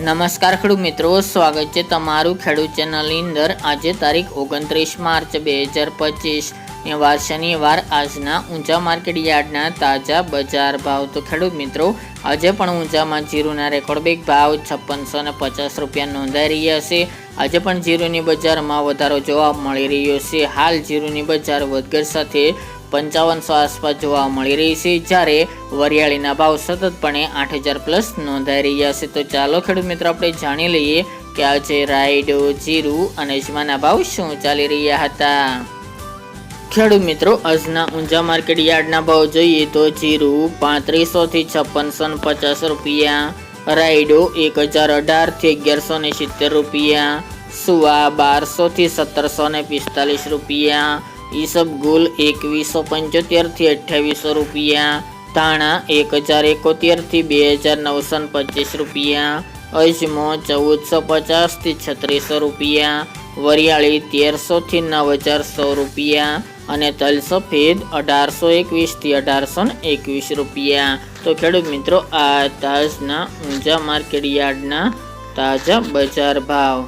નમસ્કાર ખેડૂત મિત્રો, સ્વાગત છે તમારું ખેડૂત ચેનલની અંદર। આજે તારીખ 29 માર્ચ 2025 વાર શનિવાર। આજના ઊંચા માર્કેટ યાર્ડના તાજા બજાર ભાવ। તો ખેડૂત મિત્રો, આજે પણ ઊંચામાં જીરુના રેકોર્ડ બ્રેક ભાવ 5650 રૂપિયા નોંધાઈ રહ્યા છે। આજે પણ જીરુની બજારમાં વધારો જોવા મળી રહ્યો છે। હાલ જીરુની બજાર વધઘટ સાથે 5500 આસપાસ જોવા મળી રહી છે, જ્યારે વરિયાળીના ભાવ સતતપણે 8000 પ્લસ નોંધાઈ રહ્યા છે। તો ચાલો ખેડૂત મિત્રો, આપણે જાણી લઈએ કે આજે રાયડો, જીરું અને અજમાના ભાવ શું ચાલી રહ્યા હતા। ખેડૂત મિત્રો, આજના ઊંચા માર્કેટ યાર્ડના ભાવ જોઈએ તો જીરું 3500 થી 5650 રૂપિયા, રાયડો 1018 થી 1170 રૂપિયા, સુવા 1200 થી 1745 રૂપિયા, ઈસબગુલ 2175 થી 2800 રૂપિયા, ધાણા 1071 થી 2925 રૂપિયા, અજમો 1450 થી 3600 રૂપિયા, વરિયાળી 1300 થી 9100 રૂપિયા અને તલ સફેદ 1821 થી 1821 રૂપિયા। તો ખેડૂત મિત્રો, આ આજના ઊંચા માર્કેટ યાર્ડના તાજા બજાર ભાવ।